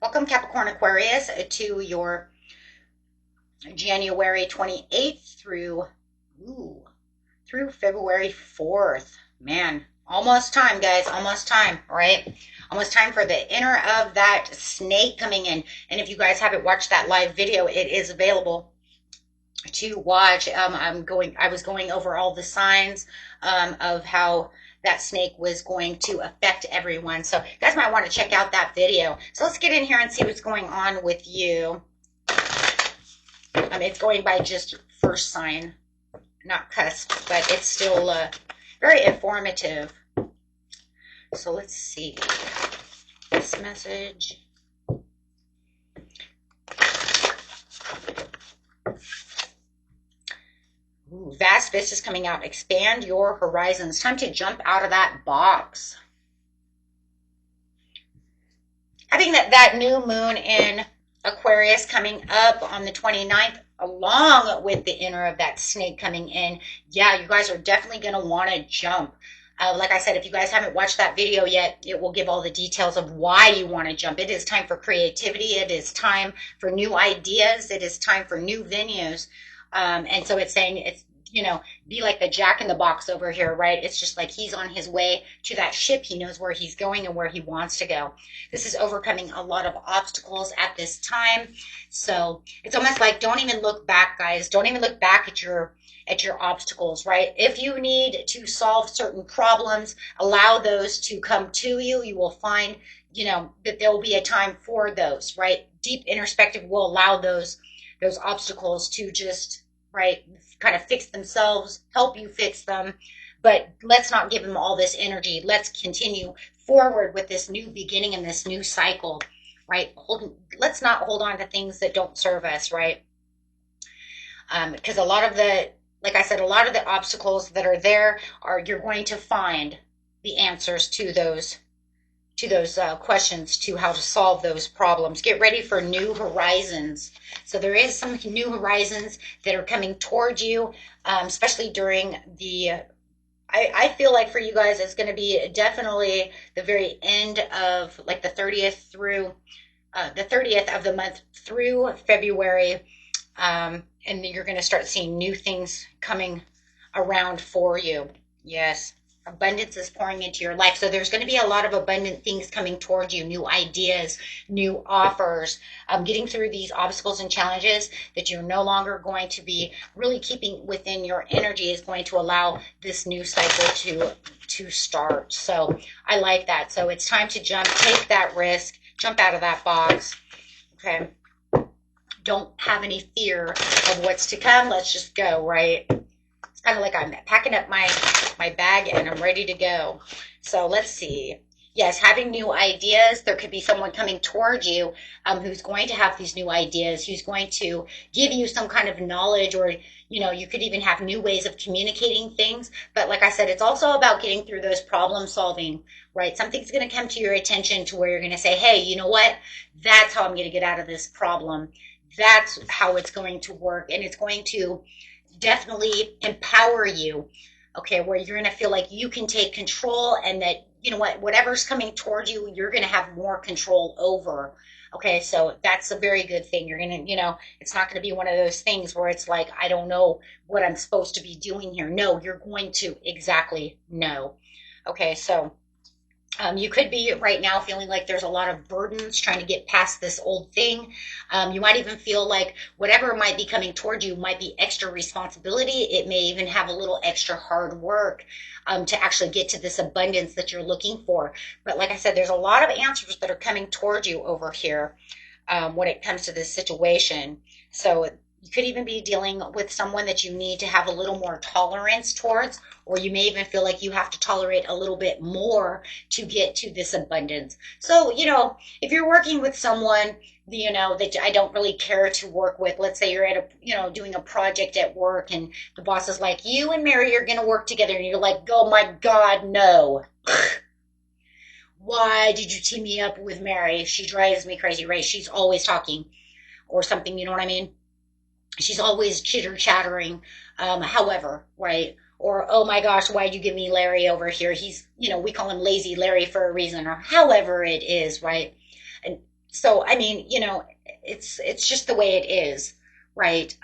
Welcome, Capricorn Aquarius, to your January 28th through February 4th. Man, almost time, guys. Almost time, right? Almost time for the inner of that snake coming in. And if you guys haven't watched that live video, it is available to watch. I was going over all the signs of how that snake was going to affect everyone. So you guys might want to check out that video. So let's get in here and see what's going on with you. It's going by just first sign, not cusp, but it's still very informative. So let's see this message. Ooh, vast vistas coming out. Expand your horizons. Time to jump out of that box. I think that new moon in Aquarius coming up on the 29th, along with the inner of that snake coming in, yeah, you guys are definitely going to want to jump. Like I said, if you guys haven't watched that video yet, it will give all the details of why you want to jump. It is time for creativity. It is time for new ideas. It is time for new venues. And so it's saying it's, be like the Jack in the Box over here, right? It's just like he's on his way to that ship. He knows where he's going and where he wants to go. This is overcoming a lot of obstacles at this time. So it's almost like don't even look back, guys. Don't even look back at your obstacles, right? If you need to solve certain problems, allow those to come to you. You will find, that there will be a time for those, right? Deep introspective will allow those obstacles to just, right, kind of fix themselves, help you fix them. But let's not give them all this energy. Let's continue forward with this new beginning and this new cycle, right? Let's not hold on to things that don't serve us, right? Because like I said, a lot of the obstacles that are there you're going to find the answers to those questions, to how to solve those problems. Get ready for new horizons. So there is some new horizons that are coming towards you, especially during I feel like for you guys, it's going to be definitely the very end of like the 30th through the 30th of the month through February. And you're going to start seeing new things coming around for you. Yes. Abundance is pouring into your life. So there's going to be a lot of abundant things coming towards you, new ideas, new offers, getting through these obstacles and challenges that you're no longer going to be really keeping within your energy is going to allow this new cycle to start. So I like that. So it's time to jump, take that risk, jump out of that box. Okay. Don't have any fear of what's to come. Let's just go, right? It's kind of like I'm packing up my bag and I'm ready to go. So let's see. Yes, having new ideas. There could be someone coming towards you who's going to have these new ideas, who's going to give you some kind of knowledge, or, you could even have new ways of communicating things. But like I said, it's also about getting through those problem solving, right? Something's going to come to your attention to where you're going to say, hey, you know what? That's how I'm going to get out of this problem. That's how it's going to work. And it's going to definitely empower you, okay, where you're going to feel like you can take control and that, whatever's coming towards you, you're going to have more control over. Okay, so that's a very good thing. You're going to, it's not going to be one of those things where it's like, I don't know what I'm supposed to be doing here. No, you're going to exactly know. Okay, so you could be right now feeling like there's a lot of burdens trying to get past this old thing. You might even feel like whatever might be coming towards you might be extra responsibility. It may even have a little extra hard work to actually get to this abundance that you're looking for. But like I said, there's a lot of answers that are coming towards you over here when it comes to this situation. So you could even be dealing with someone that you need to have a little more tolerance towards, or you may even feel like you have to tolerate a little bit more to get to this abundance. So, if you're working with someone, that I don't really care to work with, let's say you're at doing a project at work and the boss is like, you and Mary are going to work together. And you're like, oh my God, no. Why did you team me up with Mary? She drives me crazy, right? She's always talking or something. You know what I mean? She's always chitter chattering, however, right? Or, oh my gosh, why'd you give me Larry over here? He's, we call him Lazy Larry for a reason, or however it is, right? And So I mean, it's just the way it is, right?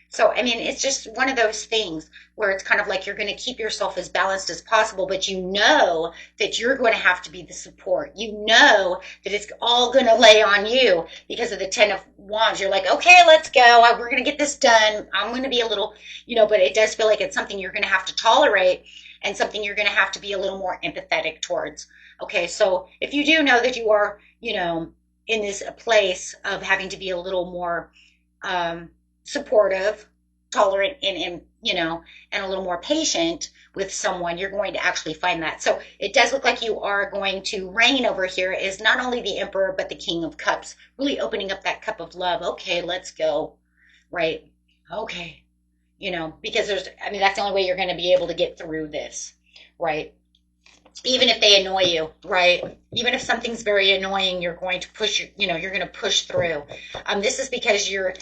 So I mean, it's just one of those things where it's kind of like you're going to keep yourself as balanced as possible, but you know that you're going to have to be the support. You know that it's all going to lay on you because of the Ten of Wands. You're like, okay, let's go. We're going to get this done. I'm going to be a little, but it does feel like it's something you're going to have to tolerate and something you're going to have to be a little more empathetic towards. Okay, so if you do know that you are, in this place of having to be a little more supportive, tolerant, and a little more patient with someone, you're going to actually find that. So it does look like you are going to reign over here is not only the Emperor, but the King of Cups, really opening up that cup of love. Okay, let's go. Right. Okay. Because that's the only way you're going to be able to get through this. Right. Even if they annoy you, right? Even if something's very annoying, you're going to push, you're going to push through. This is because you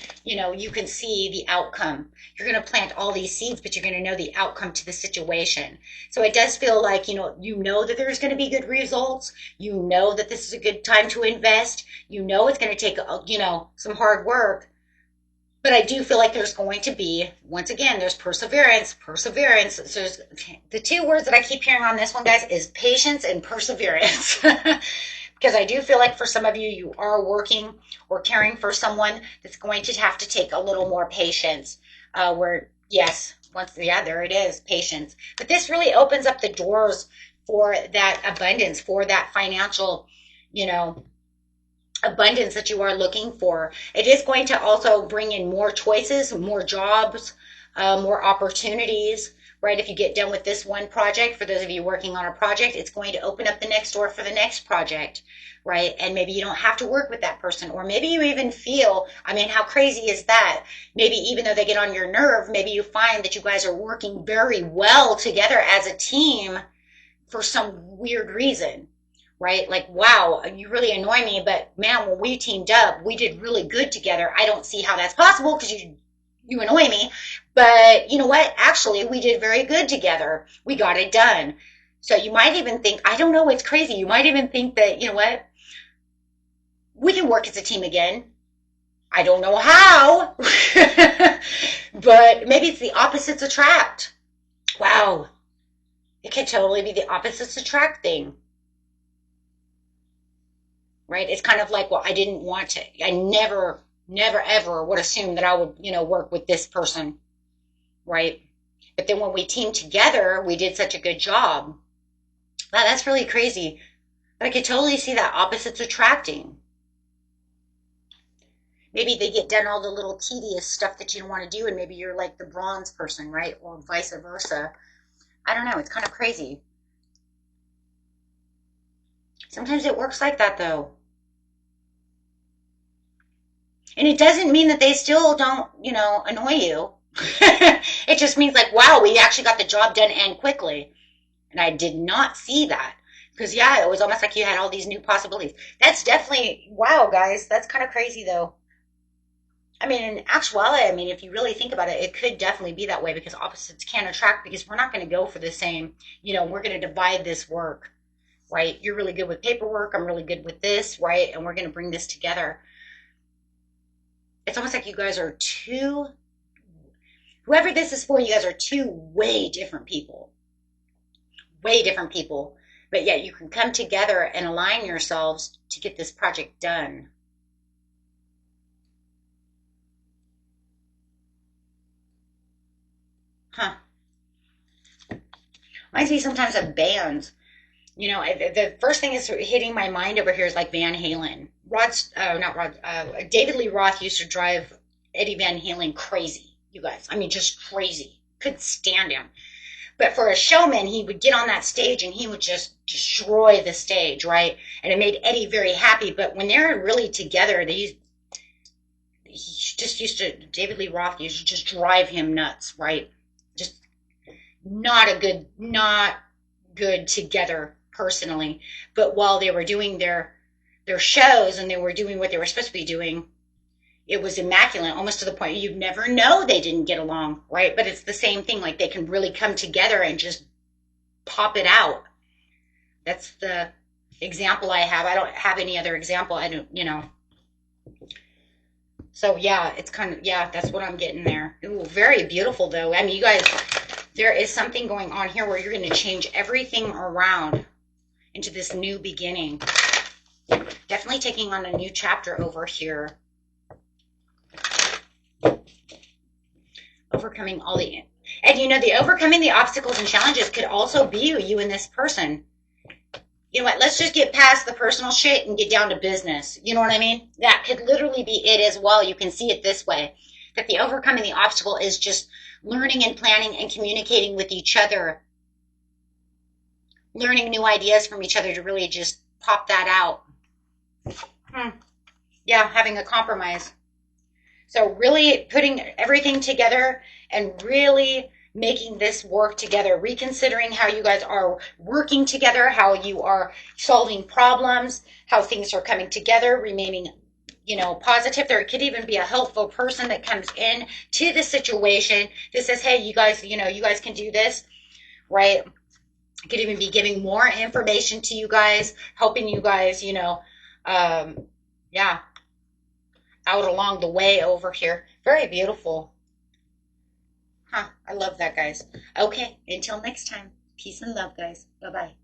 can see the outcome. You're going to plant all these seeds, but you're going to know the outcome to the situation. So it does feel like, that there's going to be good results. You know that this is a good time to invest. It's going to take, some hard work. But I do feel like there's going to be, once again, there's perseverance. Perseverance. So there's, the two words that I keep hearing on this one, guys, is patience and perseverance. Because I do feel like for some of you, you are working or caring for someone that's going to have to take a little more patience. There it is, patience. But this really opens up the doors for that abundance, for that financial, abundance that you are looking for. It is going to also bring in more choices, more jobs, more opportunities, right? If you get done with this one project, for those of you working on a project, it's going to open up the next door for the next project, right? And maybe you don't have to work with that person, or maybe you even feel, how crazy is that? Maybe even though they get on your nerve, maybe you find that you guys are working very well together as a team for some weird reason. Right? Like, wow, you really annoy me, but man, when we teamed up, we did really good together. I don't see how that's possible because you annoy me. But you know what? Actually, we did very good together. We got it done. So you might even think, I don't know, it's crazy. You might even think that, we can work as a team again. I don't know how, but maybe it's the opposites attract. Wow. It could totally be the opposites attract thing. Right? It's kind of like, well, I didn't want to. I never, ever would assume that I would, work with this person. Right? But then when we teamed together, we did such a good job. Wow, that's really crazy. But I could totally see that opposites attracting. Maybe they get done all the little tedious stuff that you don't want to do, and maybe you're like the bronze person, right? Or vice versa. I don't know. It's kind of crazy. Sometimes it works like that, though. And it doesn't mean that they still don't, annoy you. It just means like, wow, we actually got the job done and quickly. And I did not see that. Because, yeah, it was almost like you had all these new possibilities. That's definitely, wow, guys, that's kind of crazy, though. In actuality, if you really think about it, it could definitely be that way because opposites can attract because we're not going to go for the same, we're going to divide this work, right? You're really good with paperwork. I'm really good with this, right? And we're going to bring this together. It's almost like you guys are whoever this is for, you guys are two way different people. Way different people. But yet you can come together and align yourselves to get this project done. Huh. Reminds me sometimes of bands. The first thing is hitting my mind over here is like Van Halen. David Lee Roth used to drive Eddie Van Halen crazy, you guys. Just crazy. Couldn't stand him. But for a showman, he would get on that stage and he would just destroy the stage, right? And it made Eddie very happy. But when they're really together, David Lee Roth used to just drive him nuts, right? Just not good together personally. But while they were doing their shows and they were doing what they were supposed to be doing, it was immaculate, almost to the point you'd never know they didn't get along, right? But it's the same thing, like they can really come together and just pop it out. That's the example I have. I don't have any other example. I don't, So yeah, it's kind of, yeah, that's what I'm getting there. Ooh, very beautiful though. I mean, you guys, there is something going on here where you're going to change everything around into this new beginning. Definitely taking on a new chapter over here. Overcoming all the, and the overcoming the obstacles and challenges could also be you and this person. You know what, let's just get past the personal shit and get down to business. You know what I mean? That could literally be it as well. You can see it this way, that the overcoming the obstacle is just learning and planning and communicating with each other, learning new ideas from each other to really just pop that out. Yeah, having a compromise. So really putting everything together and really making this work together, reconsidering how you guys are working together, how you are solving problems, how things are coming together, remaining, positive. There could even be a helpful person that comes in to the situation that says, hey, you guys, you guys can do this, right? I could even be giving more information to you guys, helping you guys, yeah, out along the way over here. Very beautiful. I love that, guys. Okay, until next time. Peace and love, guys. Bye-bye.